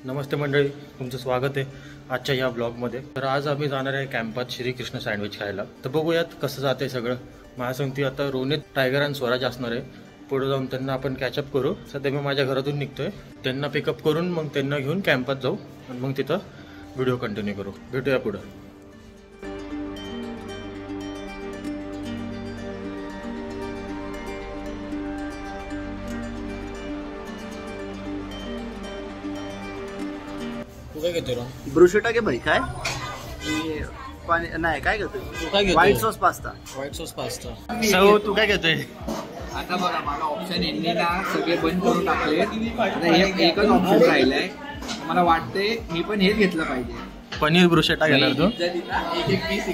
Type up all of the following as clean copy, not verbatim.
नमस्ते मंडळी, तुमचं स्वागत आहे आजच्या या ब्लॉगमध्ये। तर आज आम्ही जाणार आहे कॅम्पात श्रीकृष्ण सँडविच खायला। तर बघूयात कसं जाते सगळं। महासंगती आता रोनित, टायगर आणि स्वराज असणार आहे। पुढे जाऊन त्यांना आपण कॅचअप करू। सध्या मी माझ्या घरातून निघतोय, त्यांना पिकअप करून मग त्यांना घेऊन कॅम्पात जाऊ आणि मग तिथं व्हिडिओ कंटिन्यू करू। भेटूया पुढं। तू काय घेतोय? ब्रुशेटा के भाई काय पाणी नाही काय घेतोय? तू काय घेतोय? White sauce pasta. White sauce pasta. सौ तू काय घेतोय? आता बघा मला ऑप्शन यांनी ना सगळे बंद करून टाकले। आता एकच ऑप्शन राहिलाय, मला वाटते मी पण हेच घेतलं पाहिजे। पनीर ब्रुशेटा घेणार तू? एक एक पीस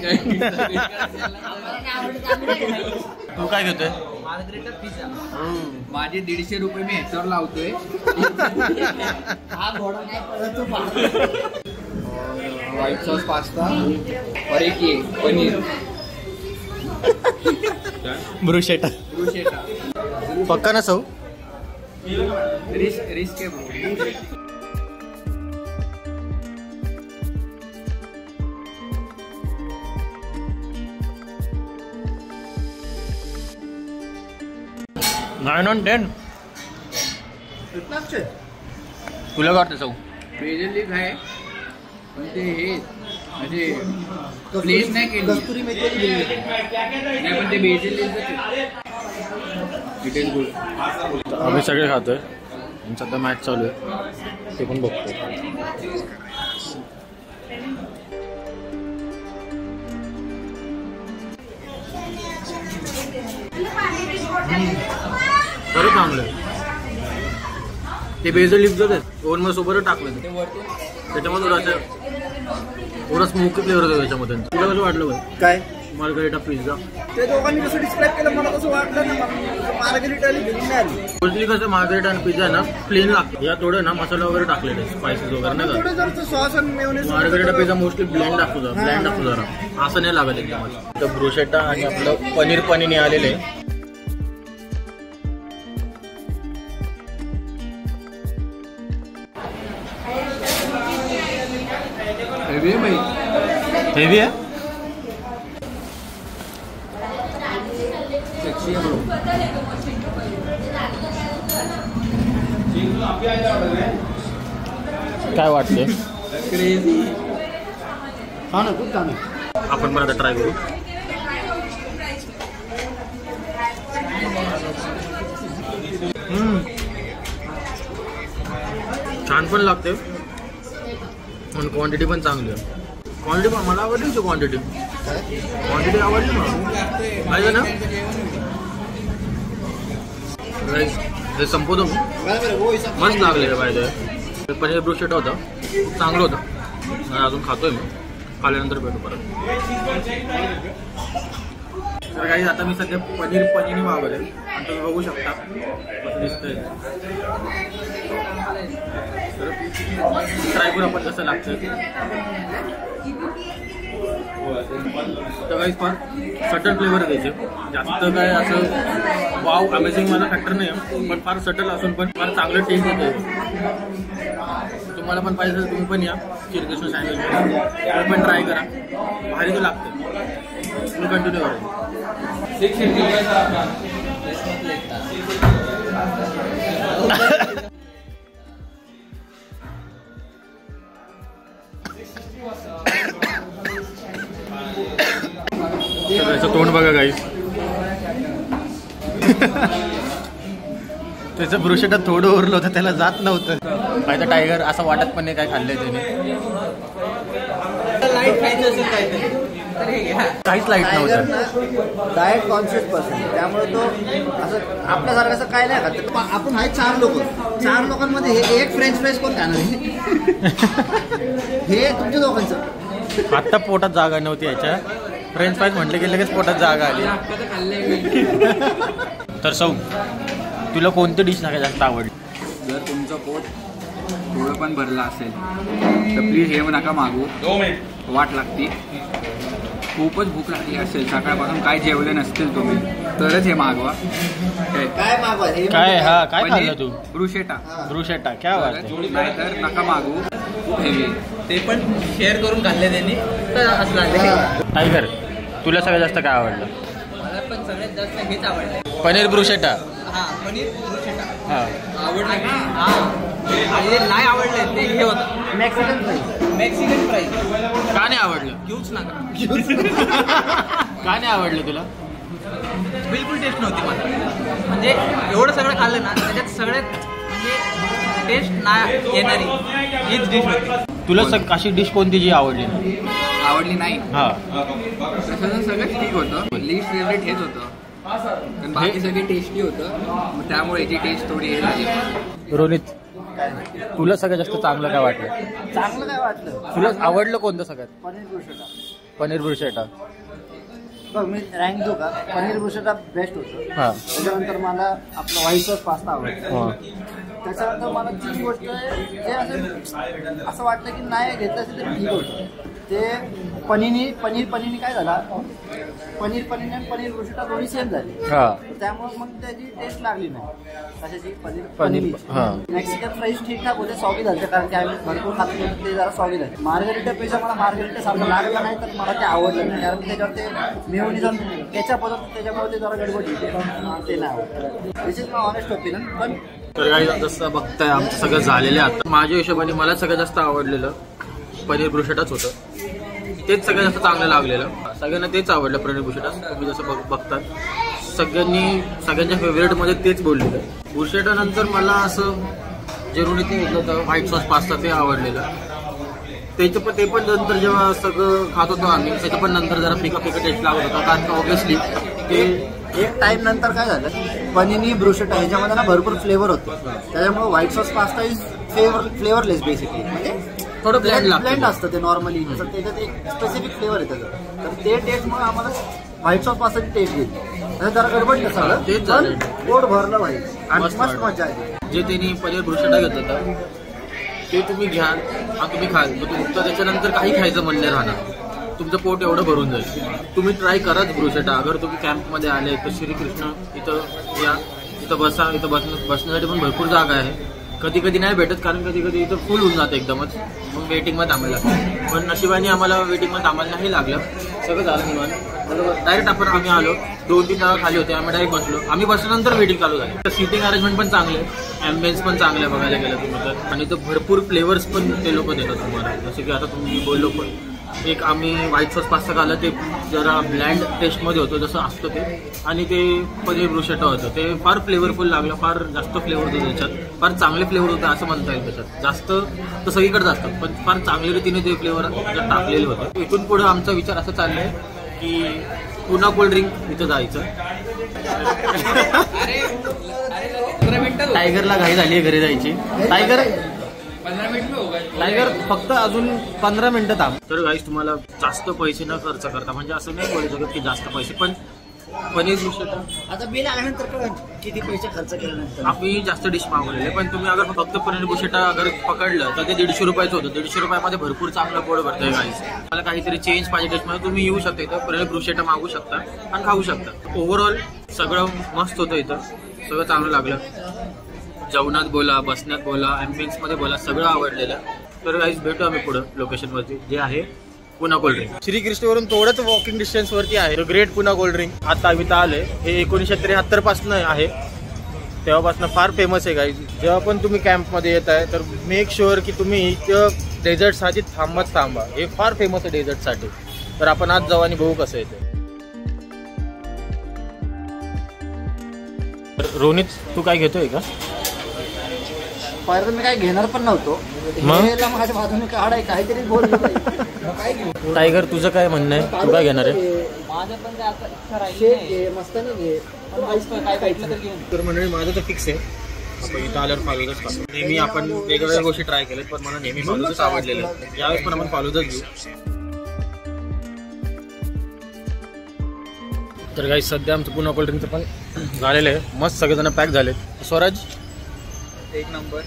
तू काय घेतोय? Margherita pizza. माझे 150 रुपये मी ह्याच्यावर लावतोय। व्हाईट सॉस पास्ता और एक ये पनीर ब्रुशेटा। ब्रुशेटा पक्का ना सौ? रिस्क है ब्रो। Nine on 10। तुला काय वाटतं सौ? बेजल लीफ आहे पण ते हे म्हणजे प्लेस नाही केली। कस्तुरी मेथी नाही पण ते basil leaf it is good. आम्ही सगळे खातोय। सध्या मॅच चालू आहे, ते पण बघतो। बरं चांगलं ते बेजल लिफ्ट ओव्हन मध्ये सोबत टाकलं त्याच्यामध्ये थोडा स्मोकी फ्लेवर होता त्याच्यामध्ये। तुला कसं वाटलं भाई? काय मार्गरेटा पिझ्जा ते दोघांनी कसं डिस्क्राईब केलं मला कसं वाटलं ना, मार्गरेटा आली घेऊन नाही आली। मोस्टली कसं मार्गरेटा आणि पिझ्झा ना प्लेन लागतं, या थोडं ना मसाला वगैरे टाकलेले, स्पायसेस वगैरे नाही थोडं जर सॉस आणि mayonnaise margherita pizza mostly blend असतो जरा असं नाही लागत एकदम। तर ब्रुशेटा आणि आपलं पनीर पनीने आलेले हेवी आहे भाई, हेवी आहे। सेक्सी आहे ब्रो। काय वाटते? क्रेझी। हा ना, खूप छान आहे। आपण पण आता ट्राय करू। छान पण लागते आणि क्वांटिटी पण चांगली आहे। क्वांटिटी पण मला आवडली होती। क्वांटिटी आवडली मला ना। हे संपवतो मस्त लागले पाहिजे। पनीर ब्रुशेटा होता, चांगलं होतं आणि अजून खातोय मी। खाल्यानंतर भेटू परत। तर काही आता मी सध्या पनीर मागवले आणि तुम्ही बघू शकता कसं दिसतंय। ट्राय करू आपण कसं लागतं। तर काही फार सटल फ्लेवर द्यायचे, जास्त काय असं वाव अमेझिंग मला फॅक्टर नाही, पण फार सटल असून पण फार चांगलं टेस्ट येते। तुम्हाला पण पाहिजे तर तुम्ही पण या श्रीकृष्ण सँडविच, तुम्ही पण ट्राय करा, भारी तर लागतं। तुम्ही कंटिन्यू करा। त्याचं तोंड बघा गाईस, त्याचं ब्रुशेटा थोडं उरलं होतं, त्याला जात नव्हतं। काय तर टायगर असं वाटत पण नाही काय खाल्लंय त्याने। लाईट खायचं असेल काहीतरी काहीच लाईट नव्हतं। डाएट कॉन्शियस पर्सन, त्यामुळे तो असं आपल्यासारखं असं काय नाही खात। आपण आहे 4 लोक, 4 लोकांमध्ये हे एक फ्रेंच फ्राईज कोण खाणार हे तुमच्या दोघांचं। आत्ता पोटात जागा नव्हती याच्या, फ्रेंच फ्राईज म्हटले की लगेच पोटात जागा आली। तर सौ तुला कोणती डिश जास्त आवडली? जर तुमचं पोट थोडं पण भरलं असेल तर प्लीज हे नका मागू, वाट लागती। खूपच भूक लागली असेल, सकाळपासून काय जेवले नसतील तुम्ही, तरच हे मागवा. काय मागवा हे काय हा काय खाल्लं तू? ब्रुशेटा. ब्रुशेटा क्या बात आहे. नाहीतर नका मागू, खूप हेवी. ते पण शेअर करून खाल्ले त्यांनी तर असला. टायगर, तुला सगळ्यात जास्त काय आवडलं? मला पण सगळ्यात जास्त हेच आवडलं. पनीर ब्रुशेटा. हा पनीर ब्रुशेटा हा आवडलं का? हा आणि जे नाही आवडलं ते हे होतं मेक्सिकन फ्राईज. Mexican fries. का नाही आवडलं? घेऊच नका. का नाही आवडलं तुला? बिलकुल टेस्ट नव्हती मला. म्हणजे एवढं सगळं खाल्लं ना त्याच्यात सगळ्यात म्हणजे टेस्ट नाही येणारी हीच डिश होती. तुला अशी डिश कोणती जी आवडली? आवडली नाही. हा तसं सगळं ठीक होतं, लिस्ट फेवरेट हेच होतं, पण बाकी सगळे टेस्टी होतं, त्यामुळे याची टेस्ट थोडी हे झाली. रोनित, तुला सगळ्यात जास्त चांगलं काय वाटलं? चांगलं काय वाटलं? तुला आवडलं कोणतं सगळ्यात? पनीर ब्रुशेटा. पनीर ब्रुशेटा. बघ मी रँक देऊ का? पनीर ब्रुशेटा बेस्ट होतं. हा त्याच्यानंतर मला आपलं व्हाईट सॉस पास्ता आवडतो. हा. त्याच्यानंतर मला जी गोष्ट आहे जे असं वाटतं की नाही घेतलं असेल तरी ठीक होतं ते पनीरनी काय झाला, पनीर आणि पनीर ब्रुशेटा दोन्ही सेम झाली. हा. त्यामुळे मग त्याची टेस्ट लागली नाही कशाची. पनीर. हा. मेक्सिकन फ्राईज ठीकठाक होते, सॉगी झाले कारण की आम्ही भरपूर खात होतो ते जरा सॉगी झाले. मार्गरिटापेक्षा मला मार्गरिटा सारखं लागलं नाही तर मला ते आवडलं नाही, कारण त्याच्यावर ते मेयोनीज केचप होतं त्याच्यामुळे ते जरा गडबड होती, ते नाही आवडलं. दिस इज माय ऑनेस्ट ओपिनियन. पण तर काही जसं बघताय आमचं सगळं झालेलं आहे आता. माझ्या हिशोबाने मला सगळ्यात जास्त आवडलेलं पनीर ब्रुशेटाच होतं. तेच सगळ्यात जास्त चांगलं लागलेलं. सगळ्यांना तेच आवडलं पनीर ब्रुशेटा. तुम्ही जसं बघतात सगळ्यांच्या फेवरेटमध्ये तेच बोललेलं. ब्रुशेटा नंतर मला असं जे रोनीतने घेतलं होतं व्हाईट सॉस पास्ता ते आवडलेलं. ते पण नंतर जेव्हा सगळं खात होतो आम्ही त्याचं पण नंतर जरा फिका टेस्ट लागत होता, कारण ऑब्विसली ते एक टाइम नंतर काय झालं, पनीर ब्रुशेटा ह्याच्यामध्ये ना भरपूर फ्लेवर होतो, त्याच्यामुळे white sauce pasta is flavourless basically. म्हणजे थोडं ब्लेंड असतं ते नॉर्मली, त्याच्यात एक स्पेसिफिक फ्लेवर आहे त्याचं. तर ते टेस्ट मग आम्हाला व्हाईट सॉस पास्ताची टेस्ट घेतली, जरा गडबड नसलं तेच झालं. पोट भरलं व्हाईट आणि मस्त मजा आली. जे त्यांनी पनीर ब्रुशेटा घेतलं होतं ते तुम्ही घ्या आणि तुम्ही खाल, तुमचं त्याच्यानंतर काही खायचं म्हणणे राहणार, तुमचं पोट एवढं भरून जाईल. तुम्ही ट्राय कराच ब्रुशेटा. अगर तुम्ही कॅम्पमध्ये आले तर श्रीकृष्ण इथं या, इथं बसण्यासाठी पण भरपूर जागा आहे. कधी कधी नाही भेटत, कारण कधी कधी इथं फुल होऊन जातं एकदमच, मग वेटिंगमध्ये थांबायला लागतं. पण नशिबाने आम्हाला वेटिंगमध्ये थांबायला नाही लागलं, सगळं झालं निवांत. बरोबर डायरेक्ट आम्ही आलो, 2-3 जागा खाली होते, आम्ही डायरेक्ट बसलो. आम्ही बसल्यानंतर वेटिंग चालू झाली. तर सीटिंग अरेंजमेंट पण चांगले, ॲम्बियन्स पण चांगले बघायला गेलं तुम्ही तर. आणि तर भरपूर फ्लेवर्स पण ते लोक देतात तुम्हाला. जसं की आता तुम्ही बोललो पण एक आम्ही व्हाईट सॉस पास्ता खाल्लं, ते जरा ब्लँड टेस्टमध्ये होतं जसं असतं ते. आणि ते पनीर ब्रुशेटा होतं ते फार फ्लेवरफुल लागलं, फार जास्त फ्लेवर होतं त्याच्यात, फार चांगले फ्लेवर होतं असं म्हणता येईल. त्याच्यात जास्त तर सगळीकडेच असतं, पण फार चांगल्या रीतीने ते फ्लेवर त्याच्यात टाकलेले होते. इथून पुढे आमचा विचार असा चाललाय की पुन्हा कोल्ड्रिंक इथं जायचं. टायगरला घाई झाली आहे घरी जायची. टायगर फक्त अजून 15 मिनिटं थांब. तर गाईस तुम्हाला जास्त पैसे न खर्च करता, म्हणजे असं नाही बोलू शकत की जास्त पैसे, पण पनीर ब्रुशेटा आता बिल आल्यानंतर कळेल किती पैसे खर्च केल्यानंतर. आम्ही जास्त डिश मागवलेले, पण तुम्ही अगर फक्त पनीर ब्रुशेटा अगर पकडलं तर ते 150 रुपयाचं होतं. 150 रुपयामध्ये भरपूर चांगलं पोट भरतंय गाईस. मला काहीतरी चेंज पाहिजे डिशमध्ये, तुम्ही येऊ शकता इथं, पनीर ब्रुशेटा मागू शकता आणि खाऊ शकता. ओव्हरऑल सगळं मस्त होतं इथं, सगळं चांगलं लागलं. जेवणात बोला, बसण्यात बोला, ॲम्बियन्समध्ये बोला, सगळं आवडलेलं. तर गाईस भेटू आम्ही पुढं लोकेशनवरती, जे आहे पुन्हा कोल्ड्रिंक. श्रीकृष्णवरून थोडंच वॉकिंग डिस्टन्सवरती आहे ग्रेट पुन्हा कोल्ड्रिंक. आता आम्ही आले, हे 1973 पासून आहे, तेव्हापासून फार फेमस आहे गाईज. जेव्हा पण तुम्ही कॅम्पमध्ये येत आहे तर मेक शुअर की तुम्ही इथं डेझर्टसाठी थांबा. हे फार फेमस आहे डेझर्टसाठी. तर आपण आज जाऊ आणि बघू कसं येते. रोनित तू काय घेतोय का? पहिलं मी काय घेणार पण नव्हतो, माझ्या बाजूने काढाय काहीतरी बोललो. टायगर तुझं काय म्हणणं आहे, तू काय घेणार आहे? माझं पण काय आता इच्छा राहिली मस्त नाही काय भेटलं तर घेऊन. तर मंडळी माझं तर फिक्स आहे, आपण इथं आल्यावर फालुदाच खातो. नेहमी आपण वेगवेगळ्या गोष्टी ट्राय केल्यात, पण मला नेहमी फालुदाच आवडलेलं आहे. यावेळेस पण आपण फालुदाच घेऊ. तर काही सध्या आमचं पुन्हा कोल्ड्रिंकचं पण झालेलं आहे, मस्त सगळेजण पॅक झालेत. स्वराज एक नंबर,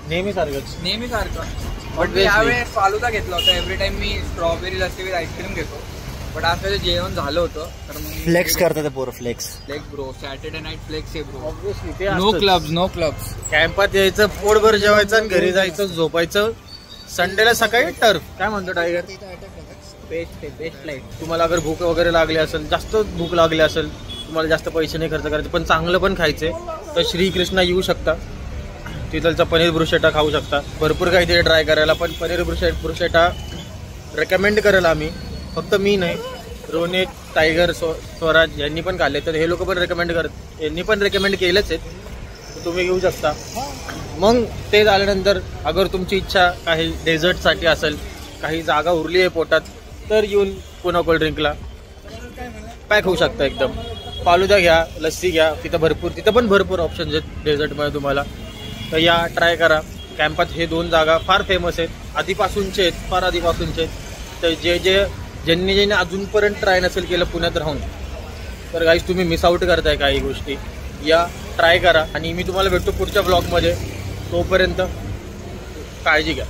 नेहमी सारखं. पण यावेळेस फालुदा घेतला होता. एव्हरी टाइम मी स्ट्रॉबेरी लस्सी विथ आईस्क्रीम घेतो, बट आज त्याचं जेवण झालं होतं तर फ्लेक्स करतात पोरं flex. Flex bro, Saturday night flex आहे ब्रो. ऑब्विसली ते नो क्लब्स, नो क्लब्स. कॅम्पात यायचं, पोटभर जेवायचं आणि घरी जायचं, झोपायचं. संडेला सकाळी टर्फ. काय म्हणतो टायगर? Best light. तुम्हाला अगर भूक वगैरे लागली असेल, जास्त भूक लागली असेल, तुम्हाला जास्त पैसे नाही खर्च करायचे पण चांगलं पण खायचे, तर श्रीकृष्णा येऊ शकता. तिथलचा पनीर ब्रुशेटा खाऊ शकता. भरपूर काहीतरी ट्राय करायला, पण पनीर ब्रुशेटा रेकमेंड करेल आम्ही. फक्त मी नाही, रोनित, टायगर, स्वराज यांनी पण खाल्ले, तर हे लोक पण यांनी पण रेकमेंड केलंच आहेत. तुम्ही घेऊ शकता. मग ते झाल्यानंतर अगर तुमची इच्छा काही डेझर्टसाठी असेल, काही जागा उरली आहे पोटात, तर येऊन पुन्हा कोल्ड्रिंकला पॅक होऊ शकता एकदम. फालुदा घ्या, लस्सी घ्या, तिथं पण भरपूर ऑप्शन्स आहेत डेझर्टमध्ये तुम्हाला. तर या ट्राय करा. कॅम्पात हे 2 जागा फार फेमस आहेत, आधीपासूनचे आहेत, फार आधीपासूनचे आहेत. तर ज्यांनी अजूनपर्यंत ट्राय नसेल केलं पुण्यात राहून, तर गाईज तुम्ही मिस आउट करताय काही गोष्टी. या ट्राय करा आणि मी तुम्हाला भेटतो पुढच्या ब्लॉगमध्ये. तोपर्यंत काळजी घ्या.